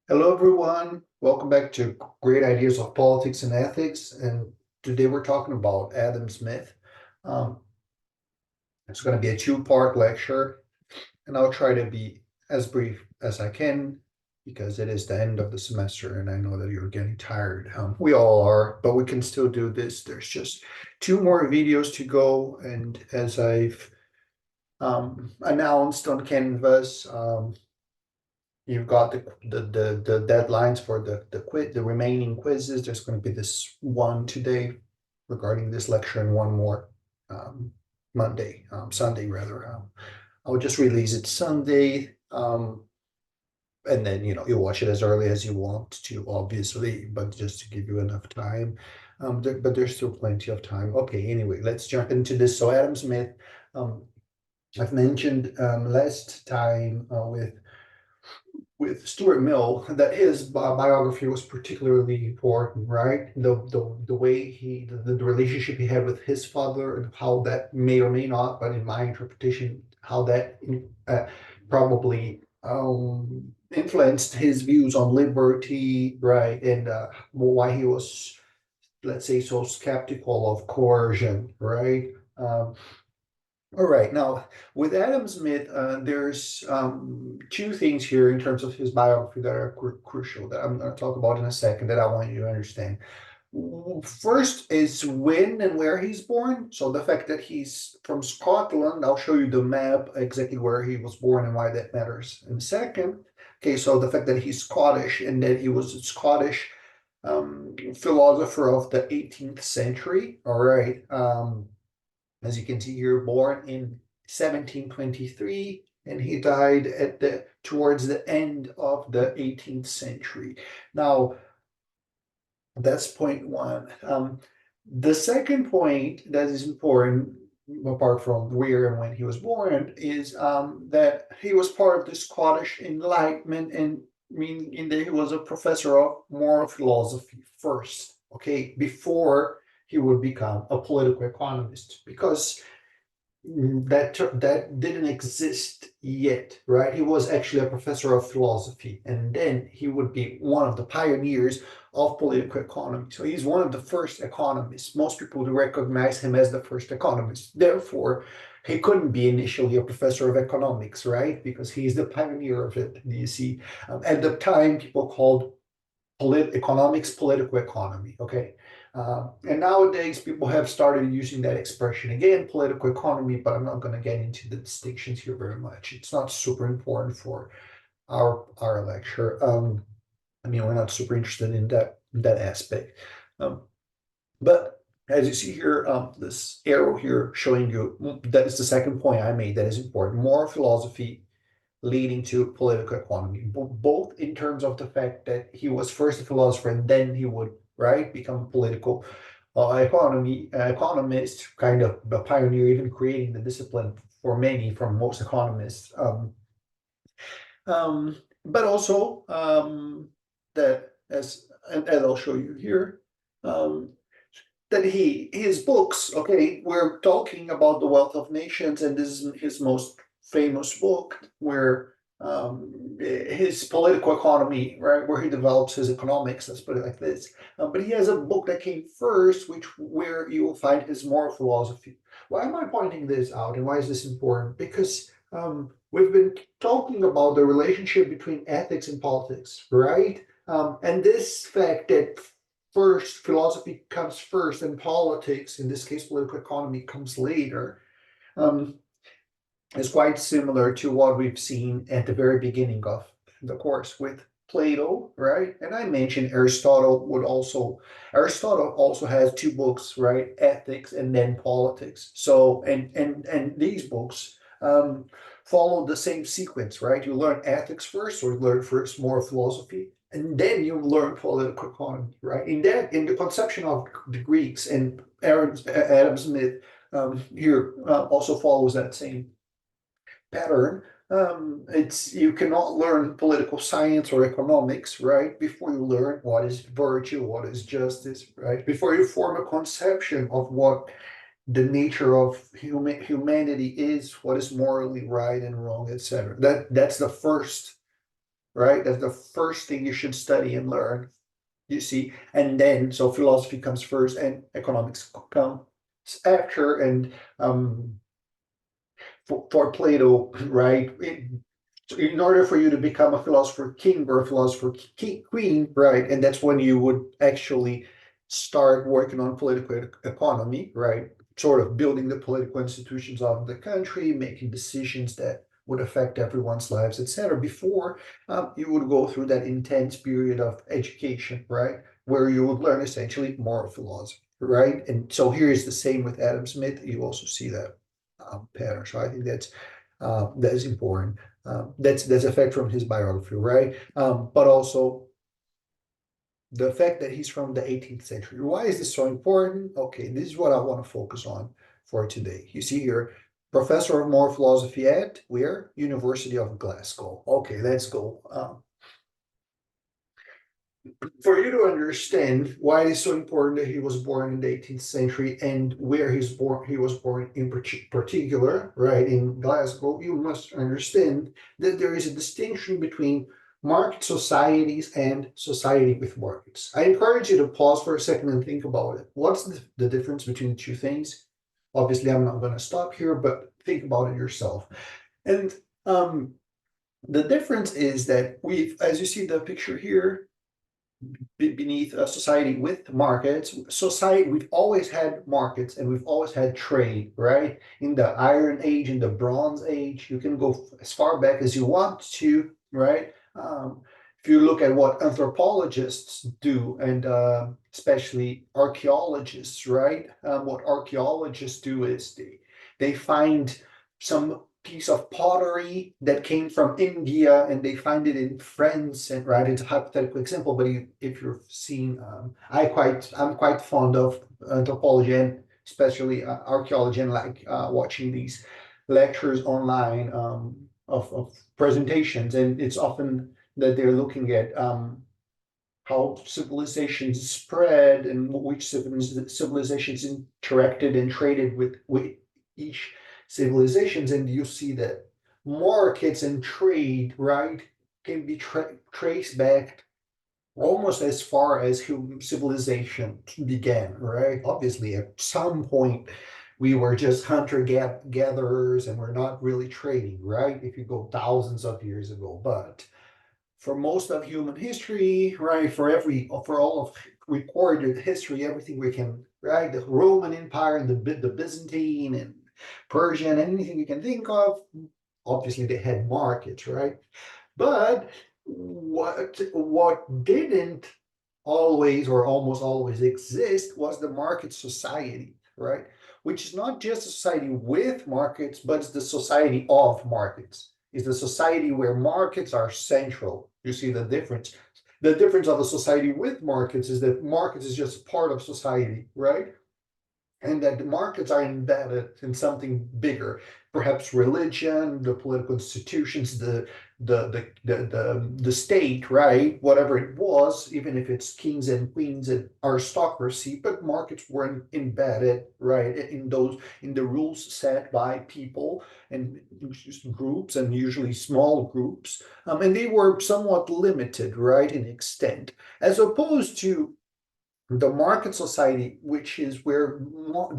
Hello, everyone. Welcome back to Great Ideas of Politics and Ethics. And today we're talking about Adam Smith. Um, it's going to be a two-part lecture, and I'll try to be as brief as I can because it is the end of the semester, and I know that you're getting tired. We all are, but we can still do this. There's just two more videos to go, and as I've announced on Canvas, you've got the deadlines for the remaining quizzes. There's going to be this one today regarding this lecture and one more Monday, Sunday rather. I'll just release it Sunday, and then you'll watch it as early as you want to, obviously, but just to give you enough time. But there's still plenty of time. Okay, anyway, let's jump into this. So Adam Smith, um, I've mentioned last time with Stuart Mill that his biography was particularly important, right? The way the relationship he had with his father and how that may or may not, but in my interpretation, how that probably influenced his views on liberty, right? And why he was, let's say, so skeptical of coercion, right? All right. Now, with Adam Smith, there's two things here in terms of his biography that are crucial that I'm going to talk about in a second that I want you to understand. First is when and where he's born. So the fact that he's from Scotland, I'll show you the map exactly where he was born and why that matters. And second, okay, so the fact that he's Scottish and that he was a Scottish philosopher of the 18th century. All right. As you can see here, born in 1723, and he died towards the end of the 18th century. Now, that's point one. The second point that is important, apart from where and when he was born, is that he was part of the Scottish Enlightenment, and meaning that he was a professor of moral philosophy first, okay, before he would become a political economist, because that didn't exist yet, right? He was actually a professor of philosophy, and then he would be one of the pioneers of political economy. So he's one of the first economists. Most people would recognize him as the first economist. Therefore, he couldn't be initially a professor of economics, right? Because he's the pioneer of it. Do you see? At the time, people called economics political economy. Okay. And nowadays, people have started using that expression again, political economy, but I'm not going to get into the distinctions here very much. It's not super important for our lecture. I mean, we're not super interested in that aspect. Um, but as you see here, this arrow here showing you that is the second point I made that is important. More philosophy leading to political economy, both in terms of the fact that he was first a philosopher and then he would, right, become a political economist, kind of a pioneer, even creating the discipline for many, from most economists. But also that, as I'll show you here, um, that his books, okay, we're talking about the Wealth of Nations, and this is his most famous book, where his political economy, right, where he develops his economics, let's put it like this. But he has a book that came first, where you will find his moral philosophy. Why am I pointing this out, and why is this important? Because we've been talking about the relationship between ethics and politics, right? And this fact that first philosophy comes first and politics, in this case political economy, comes later, um, is quite similar to what we've seen at the very beginning of the course with Plato, right? And I mentioned Aristotle also has two books, right? Ethics and then Politics. So and these books follow the same sequence, right? You learn ethics first, or you learn first more philosophy, and then you learn political economy, right? In the conception of the Greeks, and Adam Smith here also follows that same pattern. It's You cannot learn political science or economics, right, before you learn what is virtue, what is justice, right, before you form a conception of what the nature of humanity is, what is morally right and wrong, etc. That's the first right? That's the first thing you should study and learn, you see. And then, so philosophy comes first and economics comes after. And for Plato, right? In order for you to become a philosopher king or a philosopher queen, right? And that's when you would actually start working on political economy, right? Sort of building the political institutions of the country, making decisions that would affect everyone's lives, etc. Before you would go through that intense period of education, right? Where you would learn essentially moral philosophy, right? And so here is the same with Adam Smith. You also see that pattern. So I think that is important. That's a fact from his biography, right? But also the fact that he's from the 18th century. Why is this so important? Okay, this is what I want to focus on for today. You see here, professor of moral philosophy at where? University of Glasgow. Okay, let's go. For you to understand why it is so important that he was born in the 18th century and where he was born in particular, right, in Glasgow, you must understand that there is a distinction between market societies and society with markets. I encourage you to pause for a second and think about it. What's the difference between the two things? Obviously, I'm not going to stop here, but think about it yourself. And the difference is that as you see the picture here, beneath a society with markets. We've always had markets and we've always had trade, right? In the Iron Age, in the Bronze Age, you can go as far back as you want to, right? If you look at what anthropologists do, and especially archaeologists, right? What archaeologists do is they find some piece of pottery that came from India and they find it in France, and right, it's a hypothetical example, but if you're seeing, I'm quite fond of anthropology and especially archaeology, and like watching these lectures online of presentations, and it's often that they're looking at how civilizations spread and which civilizations interacted and traded with each civilizations, and you see that markets and trade, right, can be traced back almost as far as human civilization began, right? Obviously, at some point, we were just hunter gatherers and we're not really trading, right? If you go thousands of years ago, but for most of human history, right? For all of recorded history, everything we can, right? The Roman Empire and the Byzantine and Persian, anything you can think of. Obviously, they had markets, right? But what didn't always or almost always exist was the market society, right? Which is not just a society with markets, but it's the society of markets. It's the society where markets are central. You see the difference. The difference of a society with markets is that markets is just part of society, right? And that the markets are embedded in something bigger, perhaps religion, the political institutions, the state, right? Whatever it was, even if it's kings and queens and aristocracy, but markets were embedded, right, in the rules set by people and groups, and usually small groups, and they were somewhat limited, right, in extent, as opposed to the market society, which is where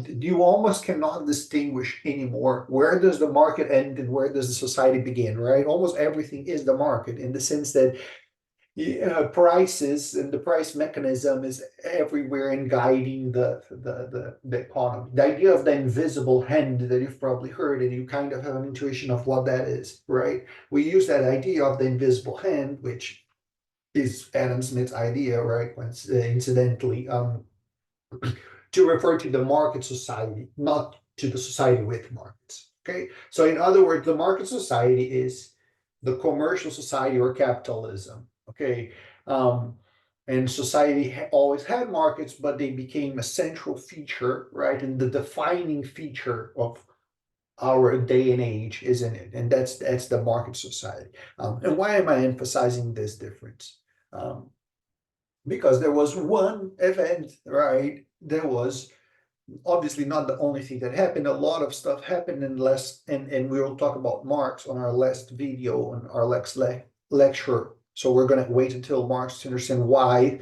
you almost cannot distinguish anymore. Where does the market end and where does the society begin, right? Almost everything is the market, in the sense that prices and the price mechanism is everywhere in guiding the economy. The idea of the invisible hand that you've probably heard, and you kind of have an intuition of what that is, right? We use that idea of the invisible hand, which is Adam Smith's idea, right? Incidentally, to refer to the market society, not to the society with markets. Okay, so in other words, the market society is the commercial society or capitalism. Okay, and society always had markets, but they became a central feature, right? And the defining feature of our day and age is in it, and that's the market society. And why am I emphasizing this difference? Because there was one event, right? There was obviously not the only thing that happened. A lot of stuff happened in less, and we will talk about Marx on our last video, on our lecture So we're going to wait until Marx to understand why,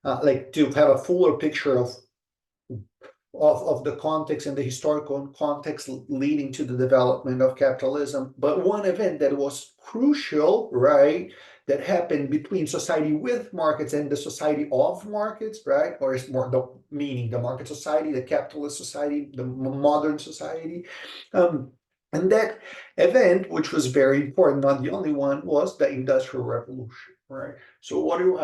like to have a fuller picture of the context and the historical context leading to the development of capitalism. But one event that was crucial, right, that happened between society with markets and the society of markets, right, or is more the meaning the market society, the capitalist society, the modern society. And that event, which was very important, not the only one, was the Industrial Revolution, right? So what do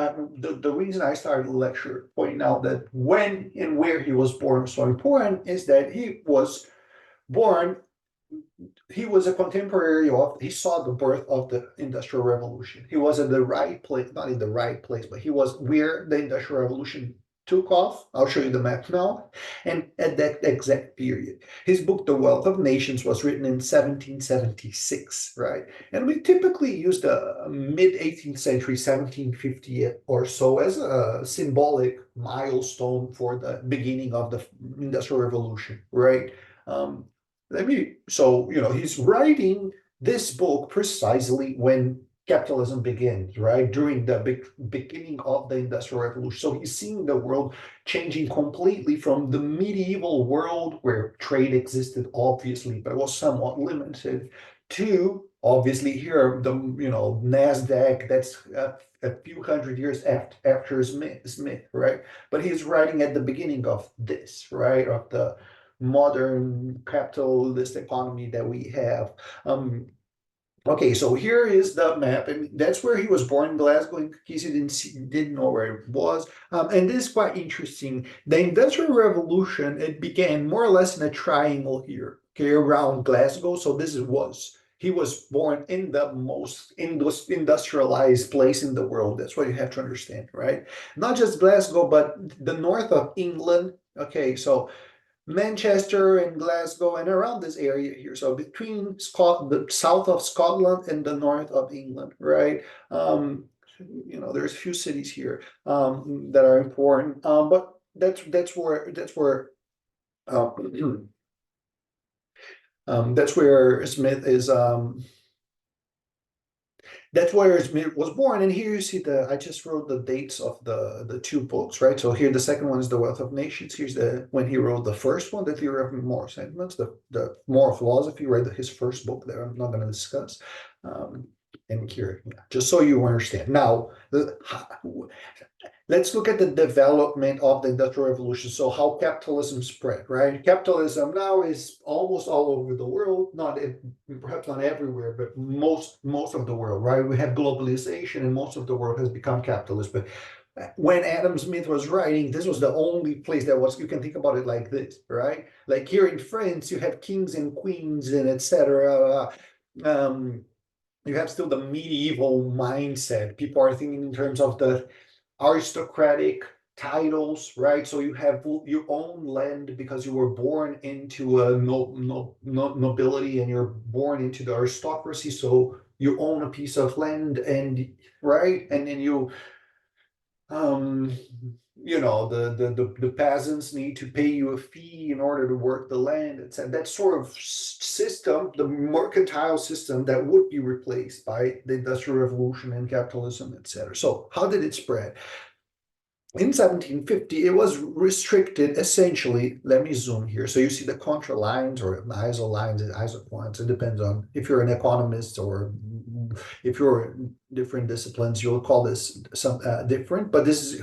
the reason I started the lecture pointing out that when and where he was born was so important is that he was born, he was a contemporary of, he saw the birth of the Industrial Revolution. He was in the right place, not in the right place, but he was where the Industrial Revolution took off. I'll show you the map now. And at that exact period, his book, The Wealth of Nations, was written in 1776, right? And we typically use the mid 18th century, 1750 or so, as a symbolic milestone for the beginning of the Industrial Revolution, right? Um, so, he's writing this book precisely when capitalism begins, right? During the beginning of the Industrial Revolution. So he's seeing the world changing completely from the medieval world where trade existed, obviously, but was somewhat limited, to obviously here, NASDAQ, that's a few hundred years after Smith, right? But he's writing at the beginning of this, right? Of the modern capitalist economy that we have. Okay, so here is the map, and that's where he was born in Glasgow, in case you didn't know where it was. And this is quite interesting. The Industrial Revolution, it began more or less in a triangle here, okay, around Glasgow. So he was born in the most industrialized place in the world. That's what you have to understand, right? Not just Glasgow, but the north of England. Okay, so Manchester and Glasgow and around this area here. So between the south of Scotland and the north of England, right? There's a few cities here that are important, but that's where that's where Smith is. That's where Smith was born. And here you see I just wrote the dates of the two books, right? So here the second one is The Wealth of Nations. Here's when he wrote the first one, The Theory of Moral Sentiments, the Moral Philosophy, right? His first book there, I'm not going to discuss. And here, just so you understand. Now, let's look at the development of the Industrial Revolution. So how capitalism spread, right? Capitalism now is almost all over the world, perhaps not everywhere, but most of the world, right? We have globalization and most of the world has become capitalist. But when Adam Smith was writing, this was the only place you can think about it like this, right? Like here in France, you have kings and queens and etc. You have still the medieval mindset. People are thinking in terms of the aristocratic titles, right? So you have your own land because you were born into a nobility and you're born into the aristocracy. So you own a piece of land, and right, and then um, the peasants need to pay you a fee in order to work the land. It's that sort of system, the mercantile system, that would be replaced by the Industrial Revolution and capitalism, etc. So how did it spread? In 1750, it was restricted essentially. Let me zoom here. So you see the contra lines or iso lines and isopoints. It depends on if you're an economist or if you're in different disciplines, you'll call this some different. But this is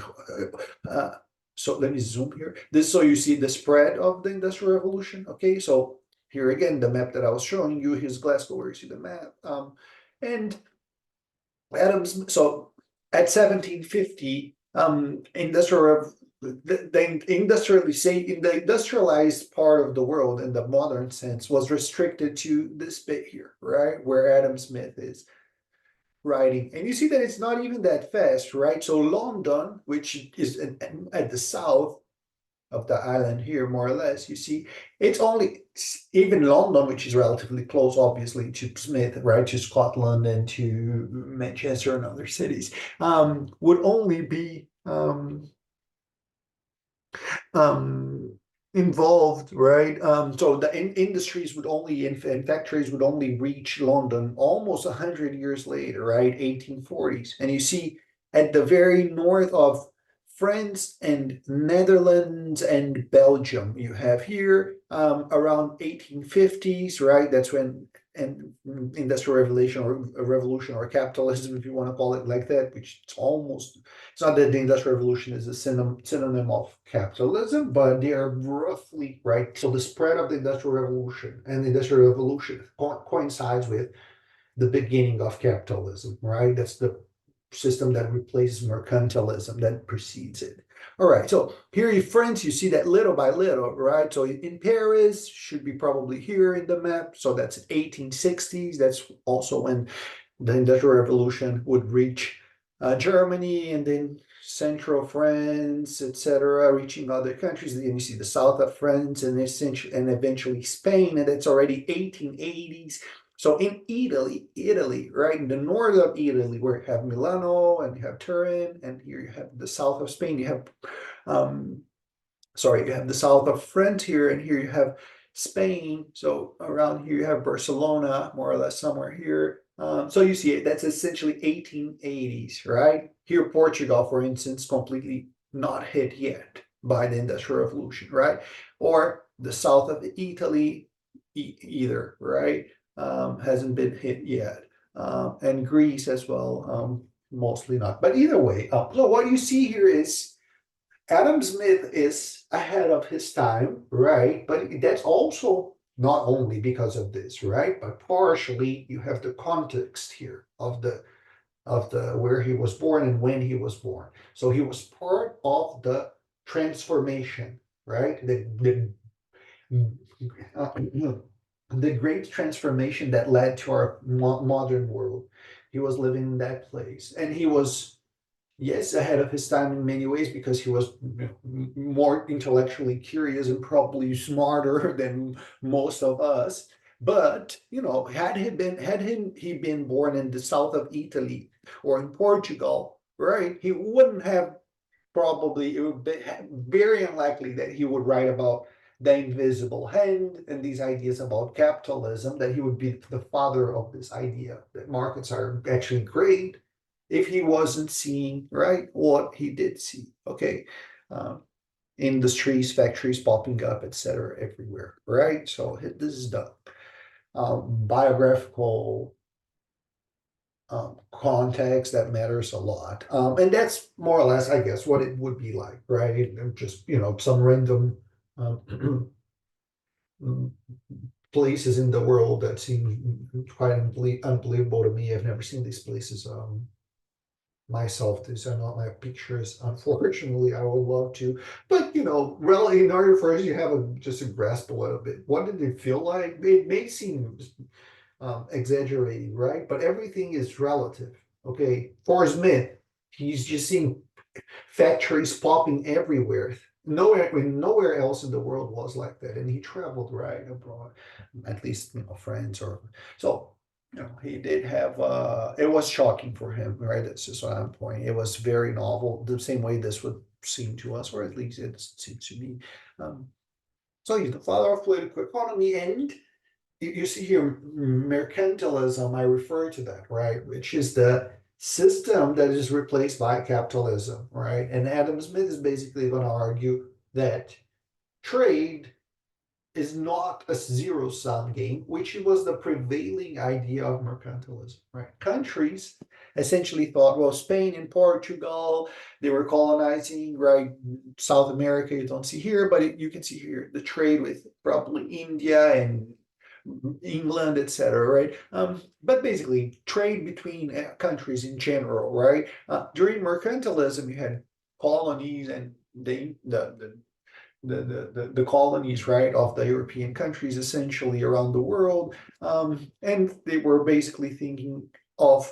so let me zoom here. So you see the spread of the Industrial Revolution. Okay, so here again, the map that I was showing you, here's Glasgow, where you see the map. And Adams. So at 1750. The industrialized part of the world in the modern sense was restricted to this bit here, right? Where Adam Smith is writing. And you see that it's not even that fast, right? So London, which is at the south of the island here, more or less, you see, it's only even London, which is relatively close, obviously, to Smith, right, to Scotland and to Manchester and other cities, would only be involved, right? So the industries would only and factories would only reach London almost 100 years later, right? 1840s. And you see at the very north of France and Netherlands and Belgium, you have here around 1850s, right? That's when and industrial revolution or capitalism, if you want to call it like that, which it's not that the industrial revolution is a synonym of capitalism, but they are roughly right. So the spread of the industrial revolution and the industrial revolution coincides with the beginning of capitalism, right? That's the system that replaces mercantilism that precedes it. All right, so here in France, you see that little by little, right? So in Paris, should be probably here in the map. So that's 1860s. That's also when the Industrial Revolution would reach Germany and then central France, etc., reaching other countries. Then you see the south of France and eventually Spain, and that's already 1880s. So in Italy, right, in the north of Italy, where you have Milano and you have Turin, and here you have the south of Spain, you have you have the south of France here, and here you have Spain. So around here you have Barcelona, more or less somewhere here. So you see it, that's essentially 1880s, right? Here, Portugal, for instance, completely not hit yet by the Industrial Revolution, right? Or the south of Italy, either, right? Hasn't been hit yet. And Greece as well, mostly not. But either way, so what you see here is Adam Smith is ahead of his time, right? But that's also not only because of this, right? But partially you have the context here of the where he was born and when he was born. So he was part of the transformation, right? The great transformation that led to our modern world. He was living in that place, and he was, yes, ahead of his time in many ways because he was more intellectually curious and probably smarter than most of us. But he been born in the south of Italy or in Portugal, right? He wouldn't have probably, it would be very unlikely that he would write about the invisible hand and these ideas about capitalism, that he would be the father of this idea that markets are actually great, if he wasn't seeing, right, what he did see. Okay. Um, Industries, factories popping up, etc., everywhere, right? So this is the biographical context that matters a lot. And that's more or less, I guess, what it would be like, right? And just, some random um, places in the world that seem quite unbelievable to me. I've never seen these places myself. These are not my pictures, unfortunately. I would love to, but really, in order for us to have just a grasp a little bit, what did it feel like? It may seem exaggerating, right? But everything is relative. Okay, for Smith, he's just seeing factories popping everywhere. Nowhere else in the world was like that, and he traveled right abroad, at least France or so. He did have. It was shocking for him, right? That's just what I'm pointing. It was very novel, the same way this would seem to us, or at least it seems to me. Um, so he's the father of political economy, and you see here mercantilism. I refer to that, right, which is the system that is replaced by capitalism, right? And Adam Smith is basically going to argue that trade is not a zero sum game, which was the prevailing idea of mercantilism, right? Countries essentially thought, well, Spain and Portugal, they were colonizing, right? South America, you don't see here, but you can see here the trade with probably India and England, etc., right? But basically, trade between countries in general, right? During mercantilism, you had colonies and the colonies, right, of the European countries essentially around the world. And they were basically thinking of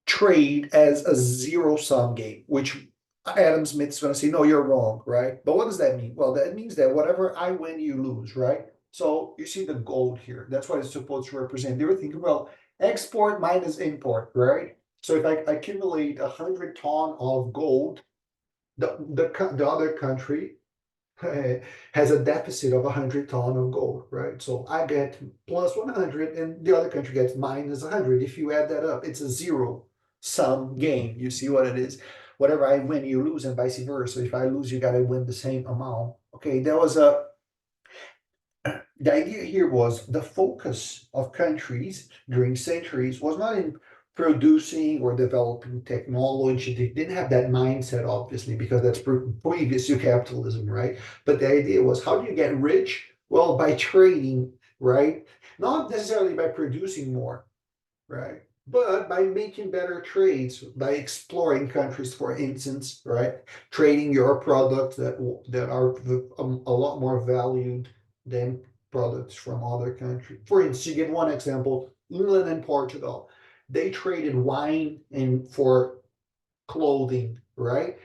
trade as a zero sum game, which Adam Smith's going to say, no, you're wrong, right? But what does that mean? Well, that means that whatever I win, you lose, right? So you see the gold here. That's what it's supposed to represent. They were thinking, well, export minus import, right? So if I accumulate 100 ton of gold, the other country has a deficit of 100 ton of gold, right? So I get plus 100 and the other country gets minus 100. If you add that up, it's a zero sum game. You see what it is? Whatever I win, you lose, and vice versa. If I lose, you got to win the same amount. Okay, there was a the idea here was the focus of countries during centuries was not in producing or developing technology. They didn't have that mindset, obviously, because that's previous to capitalism, right? But the idea was, how do you get rich? Well, by trading, right? Not necessarily by producing more, right? But by making better trades, by exploring countries, for instance, right? Trading your products that are a lot more valued than products from other countries. For instance, you give one example, England and Portugal. They traded wine and for clothing, right?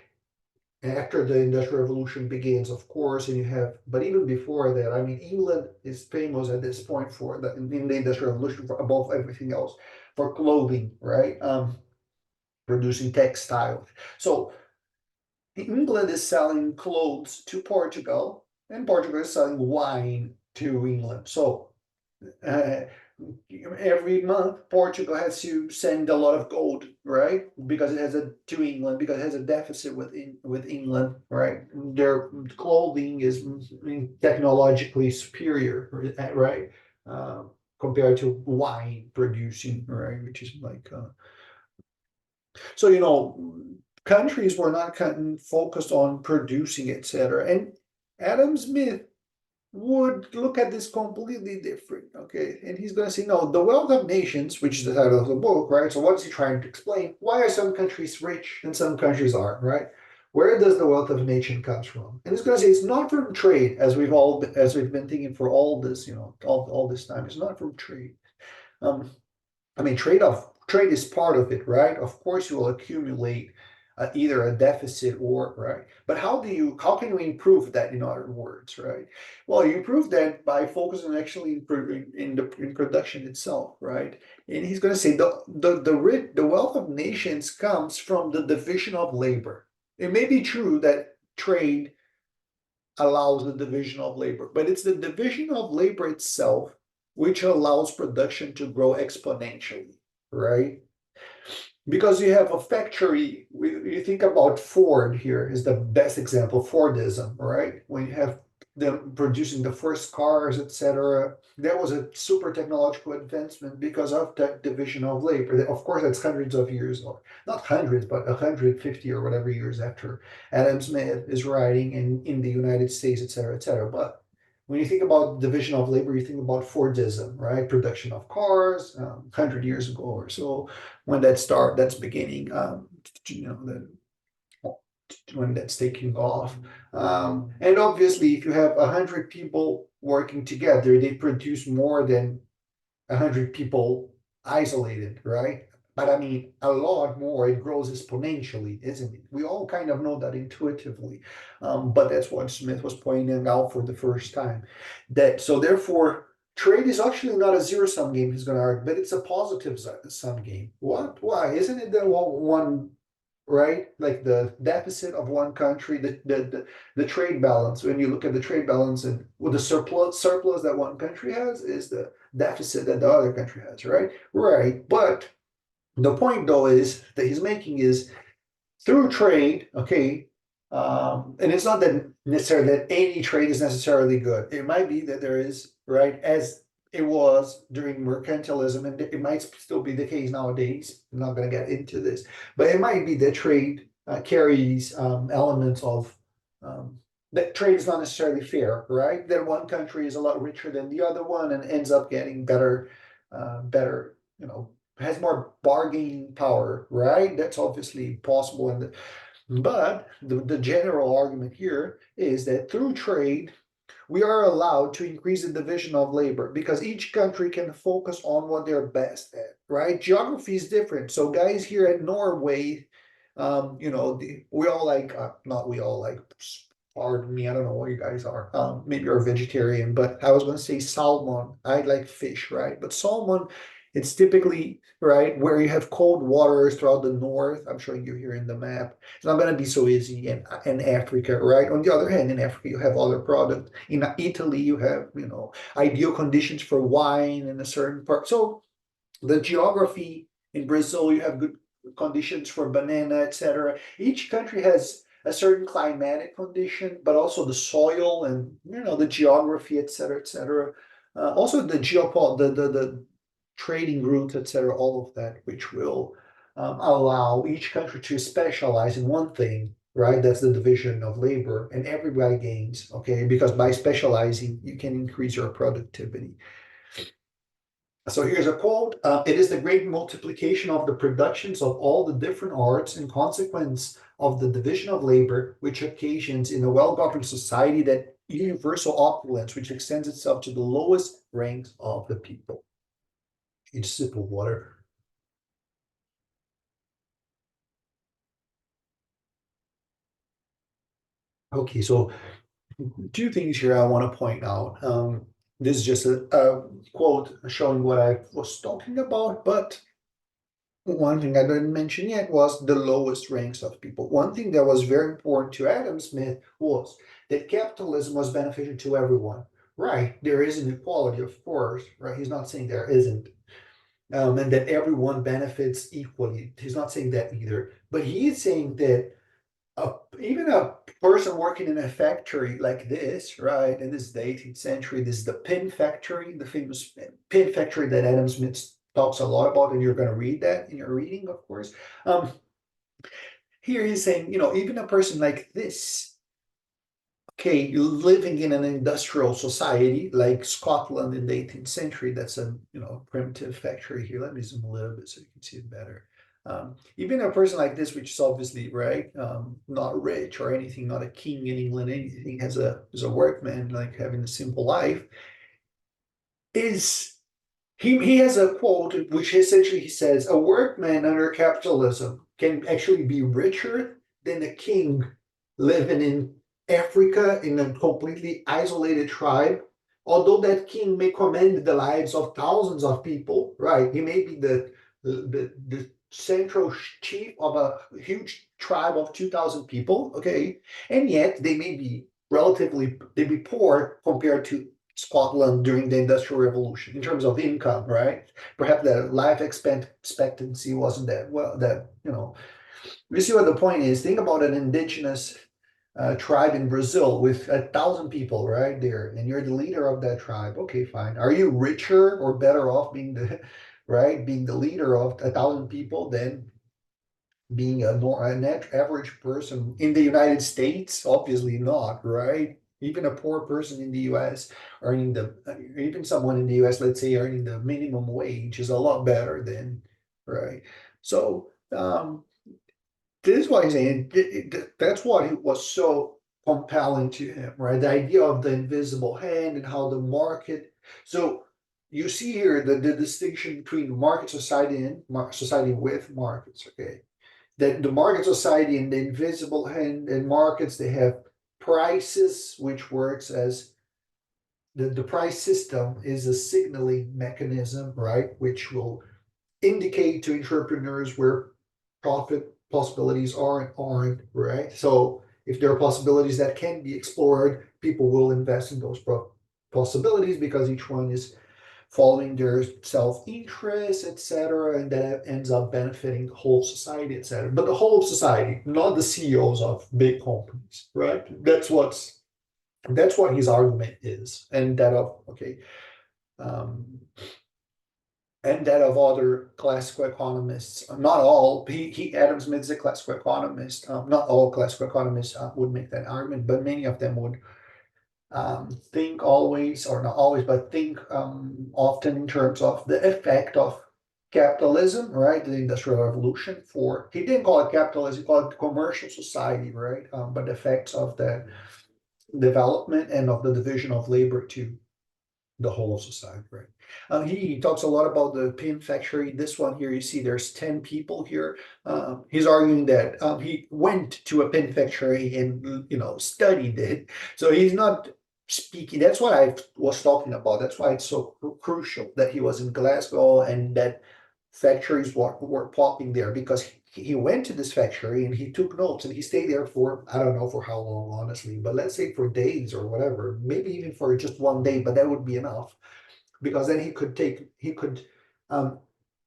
After the Industrial Revolution begins, of course, and you have, but even before that, I mean, England is famous at this point for the in the Industrial Revolution for above everything else for clothing, right? Producing textiles. So England is selling clothes to Portugal, and Portugal is selling wine to England. So uh, every month Portugal has to send a lot of gold, right? Because it has a to England, because it has a deficit with England, right? Their clothing is technologically superior, right? Uh, Compared to wine producing, right? Which is like so countries were not focused on producing, etc. And Adam Smith would look at this completely different, okay? And he's going to say, no, the wealth of nations, which is the title of the book, right? So what is he trying to explain? Why are some countries rich and some countries aren't, right? Where does the wealth of a nation comes from? And he's going to say it's not from trade, as we've been thinking for all this, all this time. It's not from trade. Um, I mean, trade is part of it, right? Of course, you will accumulate either a deficit or right. But how can you improve that? In other words, right? Well, you improve that by focusing actually in production itself, right? And he's going to say the wealth of nations comes from the division of labor. It may be true that trade allows the division of labor, but it's the division of labor itself which allows production to grow exponentially, right? Because you have a factory, you think about Ford here is the best example, Fordism, right? When you have them producing the first cars, etc. That was a super technological advancement because of that division of labor. Of course, that's hundreds of years, or not hundreds, but 150 or whatever years after Adam Smith is writing in the United States, etc., etc. But when you think about division of labor, you think about Fordism, right? Production of cars, 100 years ago or so, when that's beginning, the when that's taking off. And obviously, if you have 100 people working together, they produce more than 100 people isolated, right? But I mean, a lot more. It grows exponentially, isn't it? We all kind of know that intuitively, but that's what Smith was pointing out for the first time. That so therefore, trade is actually not a zero sum game. He's going to argue, but it's a positive sum game. What? Why? Isn't it the one right? Like the deficit of one country, the trade balance. When you look at the trade balance and with the surplus that one country has is the deficit that the other country has, right? Right. But the point though is that he's making is through trade, okay. And it's not that necessarily that any trade is necessarily good. It might be that there is, right, as it was during mercantilism, and it might still be the case nowadays. I'm not going to get into this, but it might be that trade carries elements of um, that trade is not necessarily fair, right? That one country is a lot richer than the other one and ends up getting better, has more bargaining power, right? That's obviously possible. But the general argument here is that through trade, we are allowed to increase the division of labor because each country can focus on what they're best at, right? Geography is different. So guys here at Norway, we all like, not we all like, pardon me, I don't know what you guys are. Maybe you're a vegetarian, but I was going to say salmon. I like fish, right? But salmon It's typically, right, where you have cold waters throughout the north. I'm showing you here in the map. It's not going to be so easy in Africa, right? On the other hand, in Africa, you have other products. In Italy, you have, ideal conditions for wine in a certain part. So the geography in Brazil, you have good conditions for banana, etc. Each country has a certain climatic condition, but also the soil and the geography, etc., etc. Also the geopol, the trading routes, etc. All of that, which will allow each country to specialize in one thing. Right, that's the division of labor, and everybody gains. Okay, because by specializing, you can increase your productivity. So here's a quote. It is the great multiplication of the productions of all the different arts in consequence of the division of labor, which occasions in a well-governed society that universal opulence, which extends itself to the lowest ranks of the people. Each sip of water. Okay, so two things here I want to point out. This is just a quote showing what I was talking about, but one thing I didn't mention yet was the lowest ranks of people. One thing that was very important to Adam Smith was that capitalism was beneficial to everyone. Right, there is an equality, of course, right? He's not saying there isn't, and that everyone benefits equally. He's not saying that either. But he is saying that even a person working in a factory like this, right? And this is the 18th century. This is the pin factory, the famous pin factory that Adam Smith talks a lot about, and you're going to read that in your reading, of course. Um, Here he's saying, even a person like this, okay, living in an industrial society like Scotland in the 18th century, that's a primitive factory here. Let me zoom a little bit so you can see it better. Even a person like this, which is obviously right, not rich or anything, not a king in England, anything, as a workman, like having a simple life, is he has a quote which essentially he says a workman under capitalism can actually be richer than a king living in Africa in a completely isolated tribe. Although that king may command the lives of thousands of people, right? He may be the central chief of a huge tribe of 2,000 people, okay? And yet they may be they be poor compared to Scotland during the Industrial Revolution in terms of income, right? Perhaps the life expectancy wasn't that well. You see what the point is. Think about an indigenous tribe in Brazil with 1,000 people right there, and you're the leader of that tribe. Okay, fine. Are you richer or better off being the right, being the leader of 1,000 people than being an average person in the United States? Obviously not, right? Even a poor person in the US earning even someone in the US, let's say, earning the minimum wage is a lot better than, right? So, this is why he's saying that's what it was so compelling to him, right? The idea of the invisible hand and how the market. So you see here the distinction between market society and society with markets, okay? That the market society and the invisible hand and markets, they have prices, which works as the price system is a signaling mechanism, right? Which will indicate to entrepreneurs where profit possibilities are and aren't, right? So if there are possibilities that can be explored, people will invest in those possibilities because each one is following their self-interest, etc., and that ends up benefiting the whole society, etc. But the whole society, not the CEOs of big companies, right? That's what his argument is, and that of um, and that of other classical economists. Not all. He Adam Smith is a classical economist. Not all classical economists would make that argument, but many of them would think always, or not always, but think often in terms of the effect of capitalism, right? The Industrial Revolution. He didn't call it capitalism, he called it commercial society, right? But the effects of the development and of the division of labor to the whole of society, right? He talks a lot about the pin factory. This one here, you see there's 10 people here. He's arguing that he went to a pin factory and studied it. So he's not speaking. That's what I was talking about. That's why it's so crucial that he was in Glasgow and that factories were popping there, because he went to this factory and he took notes and he stayed there for, I don't know for how long, honestly, but let's say for days or whatever, maybe even for just one day, but that would be enough, because then he could um,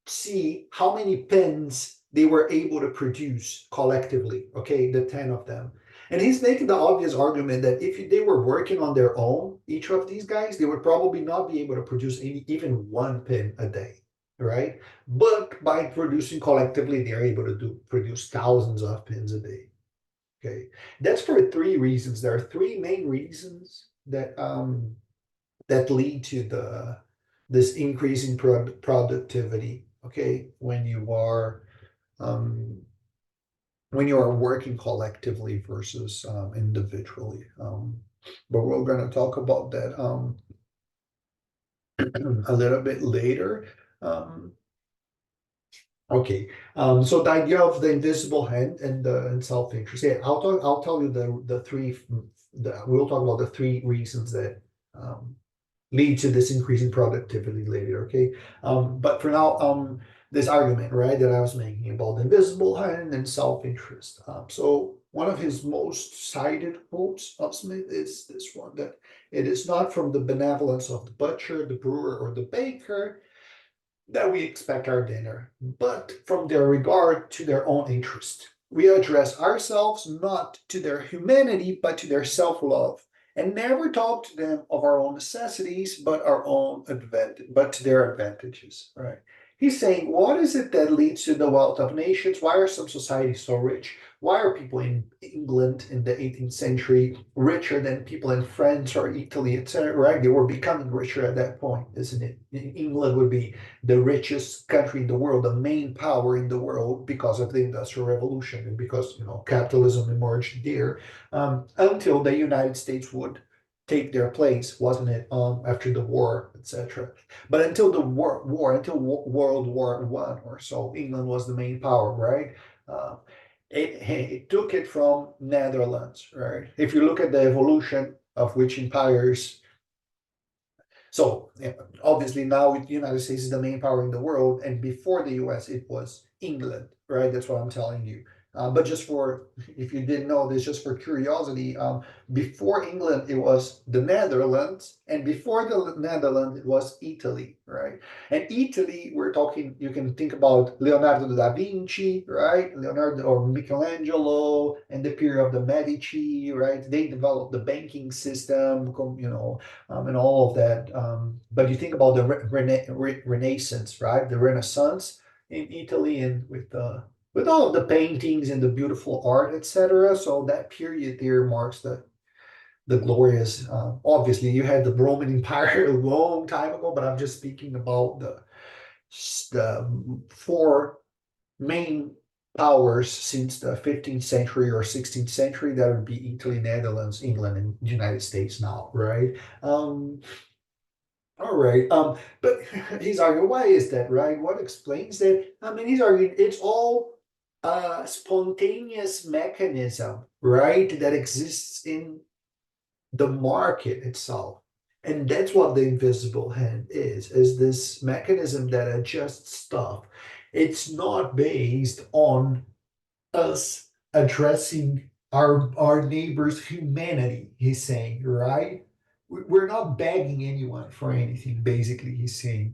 see how many pins they were able to produce collectively, okay, the 10 of them. And he's making the obvious argument that if they were working on their own, each of these guys, they would probably not be able to produce even one pin a day, right? But by producing collectively, they're able to produce thousands of pins a day. Okay, that's for three reasons. There are three main reasons that lead to this increase in productivity. Okay, um, when you are working collectively versus individually. But we're going to talk about that a little bit later. Um, okay, so the idea of the invisible hand and the and self-interest. Yeah, I'll tell you the three. We'll talk about the three reasons that um, lead to this increase in productivity later, okay? But for now, this argument, right, that I was making about the invisible hand and self-interest. So one of his most cited quotes of Smith is this one, that it is not from the benevolence of the butcher, the brewer, or the baker that we expect our dinner, but from their regard to their own interest. We address ourselves not to their humanity, but to their self-love, and never talk to them of our own necessities, but our own advantage, but to their advantages. Right? He's saying, what is it that leads to the wealth of nations? Why are some societies so rich? Why are people in England in the 18th century richer than people in France or Italy, etc.? Right? They were becoming richer at that point, isn't it? England would be the richest country in the world, the main power in the world, because of the Industrial Revolution and because capitalism emerged there, until the United States would take their place, wasn't it? After the war, etc. But until the until World War One or so, England was the main power, right? Uh, it took it from Netherlands, right? If you look at the evolution of which empires, so obviously now the United States is the main power in the world, and before the US it was England, right? That's what I'm telling you. But just for, if you didn't know this, just for curiosity, before England it was the Netherlands, and before the Netherlands it was Italy, right? And Italy, we're talking, you can think about Leonardo da Vinci, right? Leonardo or Michelangelo, and the period of the Medici, right? They developed the banking system, and all of that. But you think about the Renaissance, right? The Renaissance in Italy, and with all of the paintings and the beautiful art, etc. So that period there marks the glorious. Obviously, you had the Roman Empire a long time ago, but I'm just speaking about the four main powers since the 15th century or 16th century. That would be Italy, Netherlands, England, and the United States now, right? All right. But he's arguing, why is that, right? What explains that? I mean, he's arguing it's all a spontaneous mechanism, right, that exists in the market itself. And that's what the invisible hand is this mechanism that adjusts stuff. It's not based on us addressing our neighbor's humanity, he's saying, right? We're not begging anyone for anything, basically, he's saying.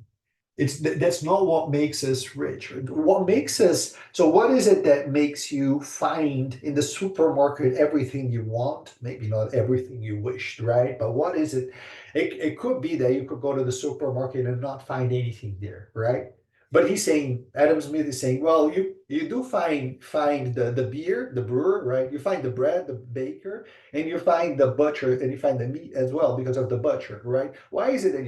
That's not what makes us rich. What makes us, so what is it that makes you find in the supermarket everything you want? Maybe not everything you wished, right? But what is it? It could be that you could go to the supermarket and not find anything there, right? But he's saying, Adam Smith is saying, well, you do find the beer, the brewer, right? You find the bread, the baker, and you find the butcher, and you find the meat as well because of the butcher, right? Why is it that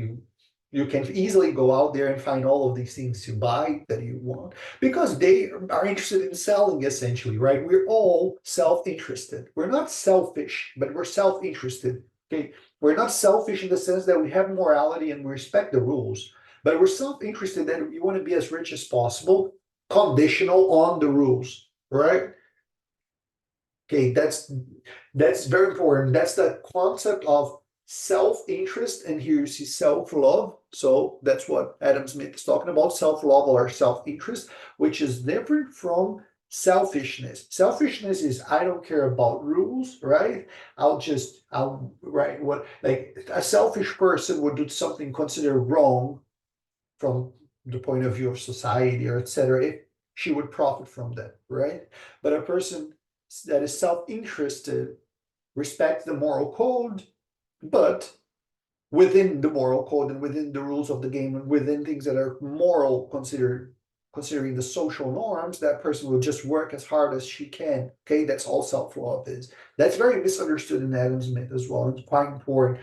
you can easily go out there and find all of these things to buy that you want? Because they are interested in selling, essentially, right? We're all self-interested. We're not selfish, but we're self-interested. Okay. We're not selfish in the sense that we have morality and we respect the rules, but we're self-interested that we want to be as rich as possible, conditional on the rules, right? Okay, that's very important. That's the concept of self-interest, and here you see self-love. So that's what Adam Smith is talking about, self-love or self-interest, which is different from selfishness. Selfishness is I don't care about rules, right? I'll right what like a selfish person would do something considered wrong from the point of view of society or etc. If she would profit from that, right? But a person that is self-interested respects the moral code, but within the moral code and within the rules of the game and within things that are moral considering the social norms, that person will just work as hard as she can. Okay, that's all self-love is. That's very misunderstood in Adam Smith as well. It's quite important.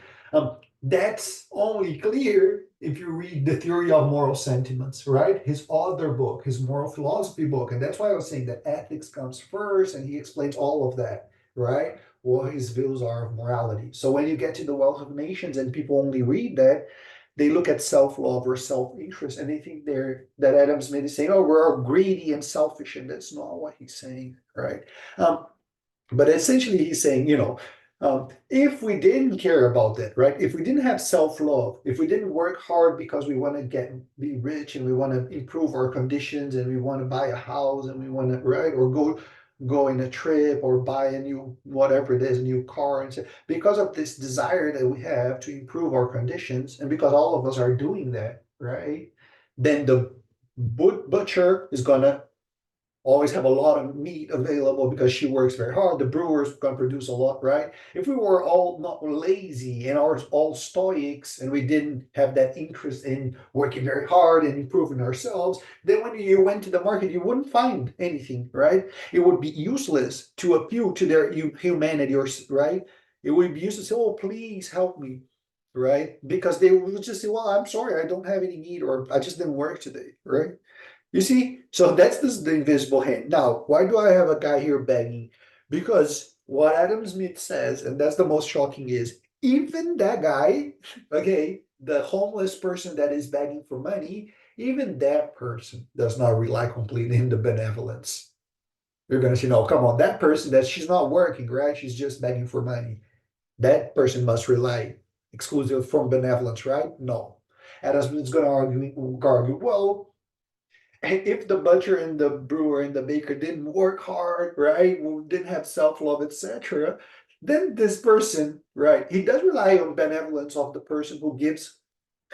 That's only clear if you read The Theory of Moral Sentiments, right? His other book, his moral philosophy book. And that's why I was saying that ethics comes first, and he explains all of that, right? What his views are of morality. So when you get to The Wealth of Nations and people only read that, they look at self-love or self-interest and they think that Adam Smith is saying, oh, we're all greedy and selfish, and that's not what he's saying, right? But essentially he's saying, if we didn't care about that, right? If we didn't have self-love, if we didn't work hard because we want to be rich and we want to improve our conditions and we want to buy a house and we want to, right, or go in a trip or buy a new whatever it is, a new car, and so, because of this desire that we have to improve our conditions, and because all of us are doing that, right? Then the butcher is gonna always have a lot of meat available because she works very hard. The brewer's going to produce a lot, right? If we were all not lazy and all stoics and we didn't have that interest in working very hard and improving ourselves, then when you went to the market, you wouldn't find anything, right? It would be useless to appeal to their humanity, or right? It would be useless to say, oh, please help me, right? Because they would just say, well, I'm sorry, I don't have any meat, or I just didn't work today, right? You see, so that's the invisible hand. Now, why do I have a guy here begging? Because what Adam Smith says, and that's the most shocking, is even that guy, okay, the homeless person that is begging for money, even that person does not rely completely in the benevolence. You're going to say, no, come on, that person that she's not working, right? She's just begging for money. That person must rely exclusively from benevolence, right? No. Adam Smith's going to argue, well, if the butcher and the brewer and the baker didn't work hard, right, didn't have self-love, etc., then this person, right, he does rely on benevolence of the person who gives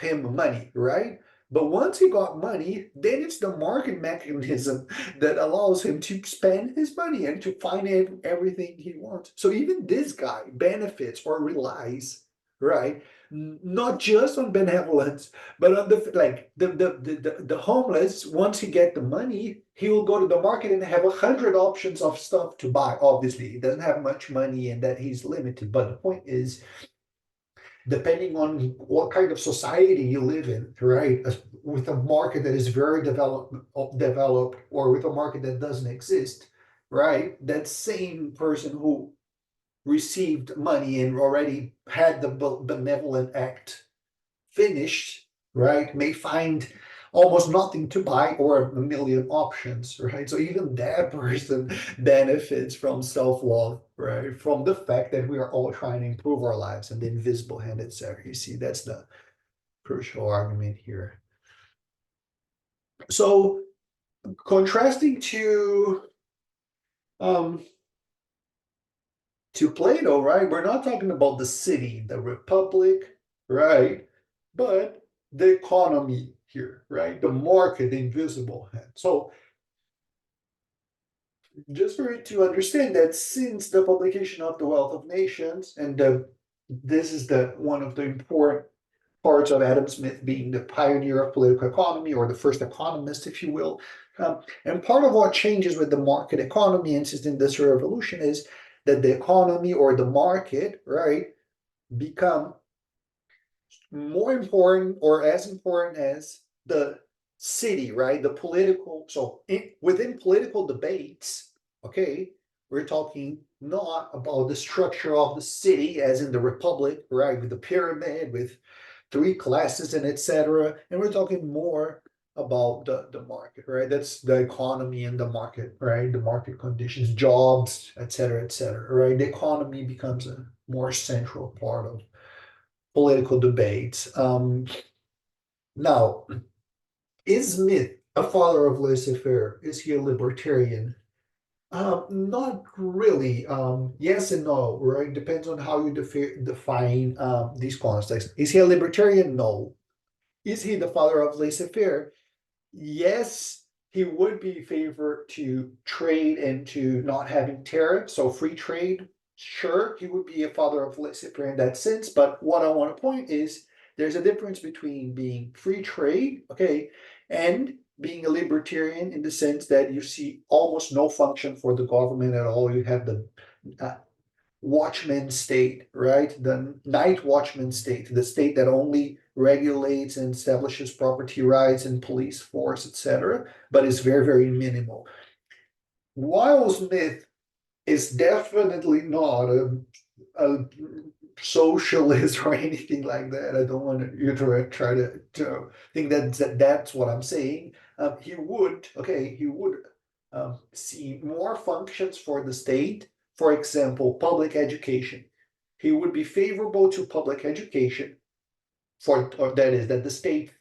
him money, right? But once he got money, then it's the market mechanism that allows him to spend his money and to finance everything he wants. So even this guy benefits or relies, right, not just on benevolence, but on the homeless. Once he get the money, he will go to the market and have 100 options of stuff to buy. Obviously, he doesn't have much money and that he's limited. But the point is, depending on what kind of society you live in, right? With a market that is very developed, or with a market that doesn't exist, right? That same person who received money and already had the benevolent act finished, right, may find almost nothing to buy or a million options, right? So even that person benefits from self-love, right? From the fact that we are all trying to improve our lives, and the invisible hand, etc. You see, that's the crucial argument here. So contrasting um to Plato, right? We're not talking about the city, the republic, right? But the economy here, right? The market, the invisible hand. So just for you to understand that since the publication of The Wealth of Nations, and this is the one of the important parts of Adam Smith being the pioneer of political economy, or the first economist, if you will. And part of what changes with the market economy and since the Industrial Revolution is that the economy or the market, right, become more important or as important as the city, right? The political, so within political debates, okay, we're talking not about the structure of the city as in the republic, right, with the pyramid, with three classes and etc. And we're talking more about the market, right? That's the economy and the market, right? The market conditions, jobs, etc., etc. Right? The economy becomes a more central part political debates. Now, is Smith a father of laissez-faire? Is he a libertarian? Not really. Yes and no, right? Depends on how you define these contexts. Is he a libertarian? No. Is he the father of laissez-faire? Yes, he would be in favor to trade and to not having tariffs, so free trade. Sure, he would be a father of laissez-faire in that sense. But what I want to point is there's a difference between being free trade, okay, and being a libertarian in the sense that you see almost no function for the government at all. You have the uh, watchman state, right? The night watchman state, the state that only regulates and establishes property rights and police force, etc., but is very, very minimal. While Smith is definitely not a socialist or anything like that. I don't want you to try to think that's what I'm saying. He would see more functions for the state. For example, public education. He would be favorable to public education or that is that the state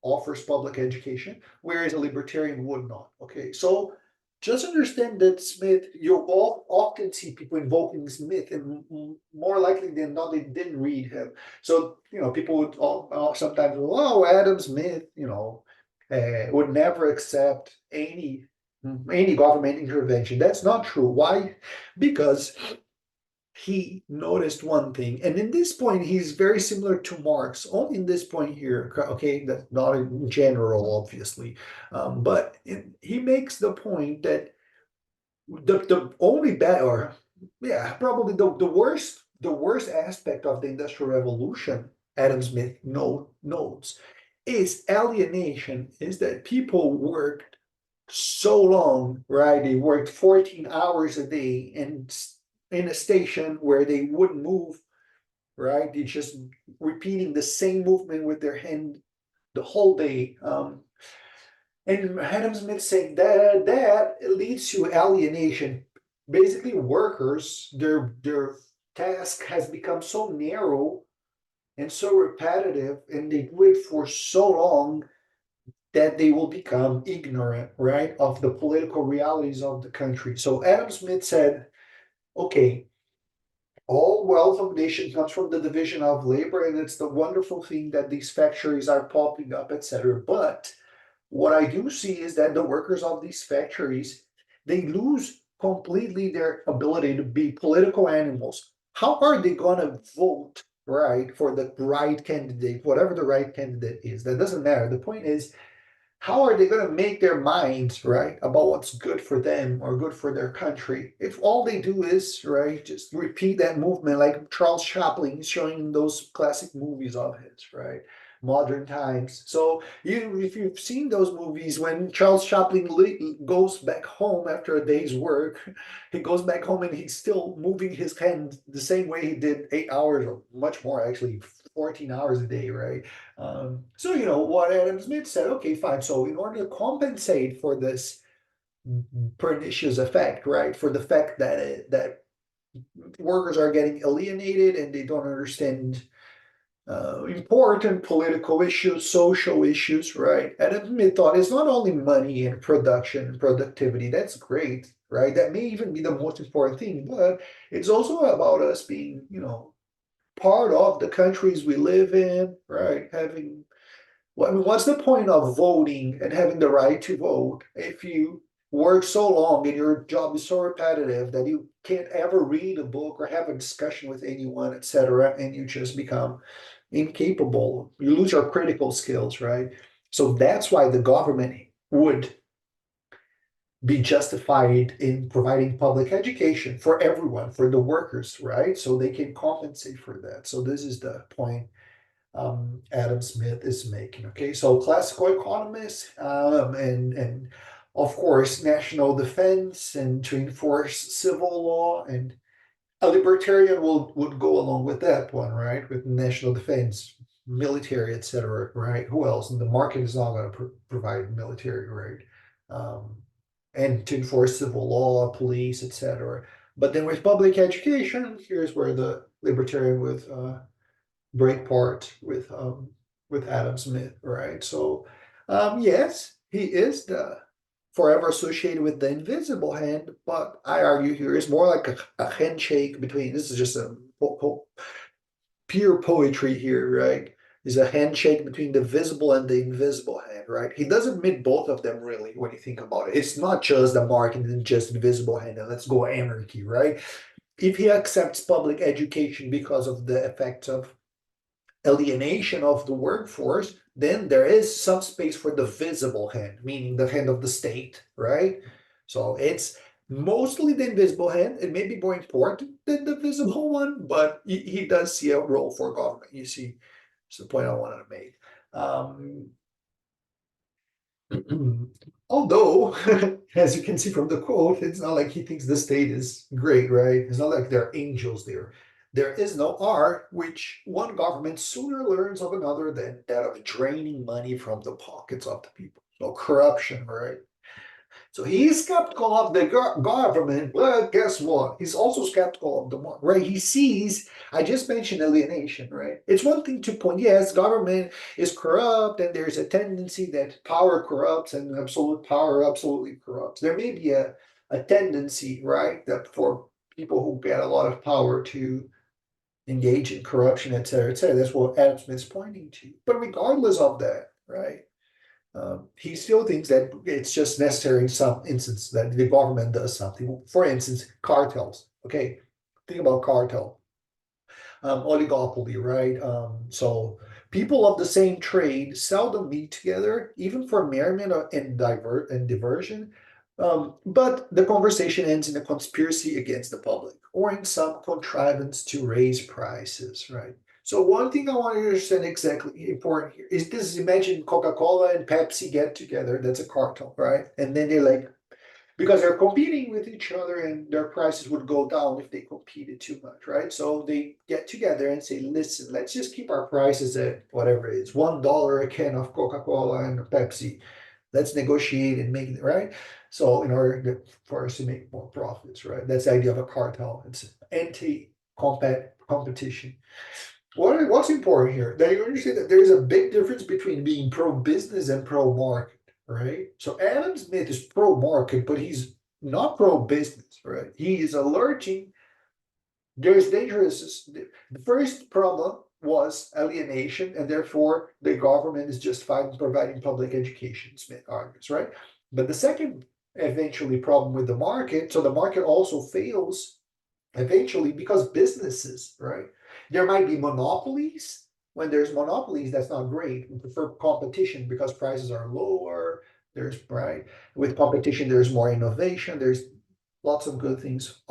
offers public education, whereas a libertarian would not. Okay, so just understand that Smith, you all often see people invoking Smith, and more likely than not, they didn't read him. So people would sometimes, oh, Adam Smith, would never accept any government intervention. That's not true. Why? Because he noticed one thing, and in this point, he's very similar to Marx. Only in this point here, okay, that's not in general, obviously, but he makes the point that the only bad, or yeah, probably the worst aspect of the Industrial Revolution, Adam Smith notes, is alienation. Is that people worked so long, right? They worked 14 hours a day and in a station where they wouldn't move, right? They just repeating the same movement with their hand the whole day. And Adam Smith saying that leads to alienation. Basically, workers, their task has become so narrow and so repetitive, and they do it for so long that they will become ignorant, right, of the political realities of the country. So Adam Smith said, okay, all wealth of nation comes from the division of labor, and it's the wonderful thing that these factories are popping up, etc. But what I do see is that the workers of these factories, they lose completely their ability to be political animals. How are they gonna vote, right, for the right candidate, whatever the right candidate is? That doesn't matter. The point is, how are they going to make their minds right about what's good for them or good for their country if all they do is right just repeat that movement like Charles Chaplin showing in those classic movies of his, right? Modern Times. So if you've seen those movies, when Charles Chaplin goes back home after a day's work, he goes back home and he's still moving his hand the same way he did 8 hours or much more, actually 14 hours a day, right? So what Adam Smith said, okay, fine. So in order to compensate for this pernicious effect, right, for the fact that workers are getting alienated and they don't understand important political issues, social issues, right? Adam Smith thought it's not only money and production and productivity. That's great, right? That may even be the most important thing, but it's also about us being, part of the countries we live in, right? Well, I mean, what's the point of voting and having the right to vote if you work so long and your job is so repetitive that you can't ever read a book or have a discussion with anyone, etc., and you just become incapable. You lose your critical skills, right? So that's why the government would be justified in providing public education for everyone, for the workers, right? So they can compensate for that. So this is the point Adam Smith is making. Okay, so classical economists and of course national defense and to enforce civil law, and a libertarian would go along with that one, right? With national defense, military, etc. Right? Who else? And the market is not going to provide military, right? Um, and to enforce civil law, police, etc. But then with public education, here's where the libertarian Breakport with Adam Smith, right? So yes, he is the forever associated with the invisible hand, but I argue here it's more like a handshake between, this is just a pure poetry here, right? Is a handshake between the visible and the invisible hand, right? He doesn't mean both of them really when you think about it. It's not just the market and just the visible hand, and let's go anarchy, right? If he accepts public education because of the effects of alienation of the workforce, then there is some space for the visible hand, meaning the hand of the state, right? So it's mostly the invisible hand. It may be more important than the visible one, but he does see a role for government. You see, it's the point I wanted to make. Although, as you can see from the quote, it's not like he thinks the state is great, right? It's not like there are angels there. There is no art which one government sooner learns of another than that of draining money from the pockets of the people. So corruption, right? So he's skeptical of the government. Well, guess what? He's also skeptical of the market, right? He sees, I just mentioned alienation, right? It's one thing to point, yes, government is corrupt and there's a tendency that power corrupts and absolute power absolutely corrupts. There may be a tendency, right, that for people who get a lot of power to engage in corruption, et cetera, et cetera. That's what Adam Smith's pointing to. But regardless of that, right? He still thinks that it's just necessary in some instance that the government does something. For instance, cartels. Okay, think about cartel, oligopoly, right? So people of the same trade seldom meet together, even for merriment and diversion. But the conversation ends in a conspiracy against the public or in some contrivance to raise prices, right? So one thing I want to understand exactly important here is this: imagine Coca-Cola and Pepsi get together, that's a cartel, right? And then they're like, because they're competing with each other and their prices would go down if they competed too much, right? So they get together and say, listen, let's just keep our prices at whatever it is, $1 a can of Coca-Cola and Pepsi. Let's negotiate and make it right. So in order for us to make more profits, right? That's the idea of a cartel. It's competition. What's important here? That you understand that there's a big difference between being pro-business and pro-market, right? So Adam Smith is pro-market, but he's not pro-business, right? He is alerting there's dangerous. The first problem was alienation, and therefore the government is justified in providing public education, Smith argues, right? But the second eventually problem with the market, so the market also fails eventually because businesses, right? There might be monopolies. When there's monopolies, that's not great. We prefer competition because prices are lower. There's right with competition, there's more innovation. There's lots of good things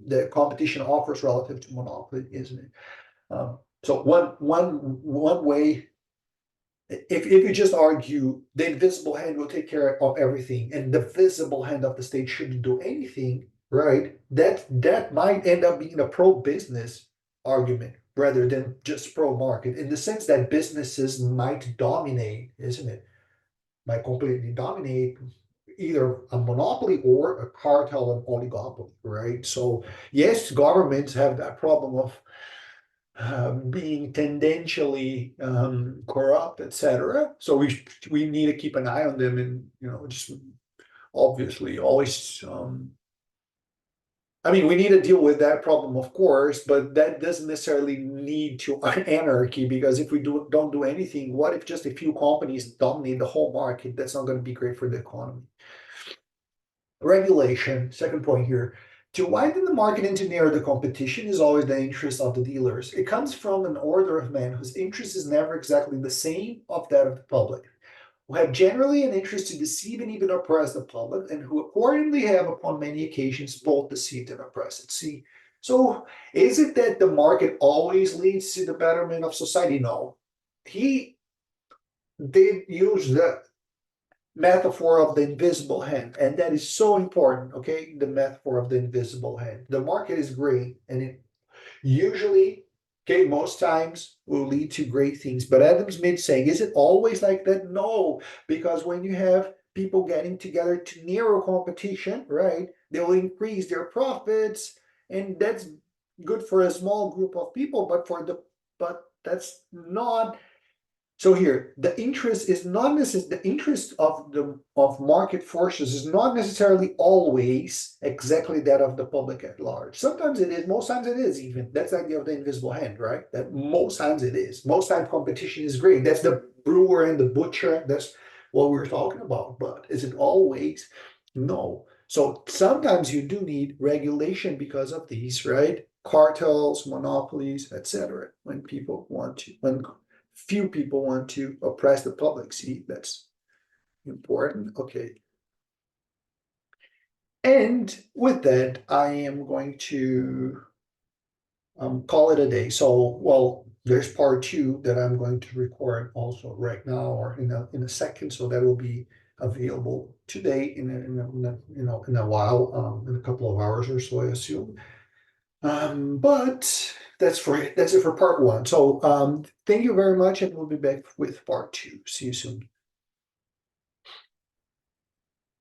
the competition offers relative to monopoly, isn't it? So one way, if you just argue the invisible hand will take care of everything and the visible hand of the state shouldn't do anything, right? That might end up being a pro-business argument rather than just pro-market, in the sense that businesses might dominate, isn't it? Might completely dominate either a monopoly or a cartel and oligopoly, right? So yes, governments have that problem of being tendentially corrupt, etc. So we need to keep an eye on them, and just obviously always. I mean, we need to deal with that problem, of course, but that doesn't necessarily lead to anarchy, because if we don't do anything, what if just a few companies dominate the whole market? That's not going to be great for the economy. Regulation, second point here. To widen the market and to narrow the competition is always the interest of the dealers. It comes from an order of men whose interest is never exactly the same of that of the public, who have generally an interest to deceive and even oppress the public, and who accordingly have upon many occasions both deceived and oppressed. See, so is it that the market always leads to the betterment of society? No. He did use the metaphor of the invisible hand, and that is so important. Okay, the metaphor of the invisible hand. The market is great, and it usually, okay, most times will lead to great things. But Adam Smith saying, is it always like that? No, because when you have people getting together to narrow competition, right, they will increase their profits, and that's good for a small group of people. But That's not. So here, the interest is not necessarily the interest of the of market forces is not necessarily always exactly that of the public at large. Sometimes it is, most times it is even. That's the idea of the invisible hand, right? That most times it is. Most times competition is great. That's the brewer and the butcher. That's what we're talking about. But is it always? No. So sometimes you do need regulation because of these, right? Cartels, monopolies, etc. When people want to, when few people want to oppress the public. See, that's important. Okay. And with that, I am going to call it a day. So, well, there's part two that I'm going to record also right now or in a second. So that will be available today in a while, in a couple of hours or so, I assume. But that's it for part one. So thank you very much, and we'll be back with part two. See you soon.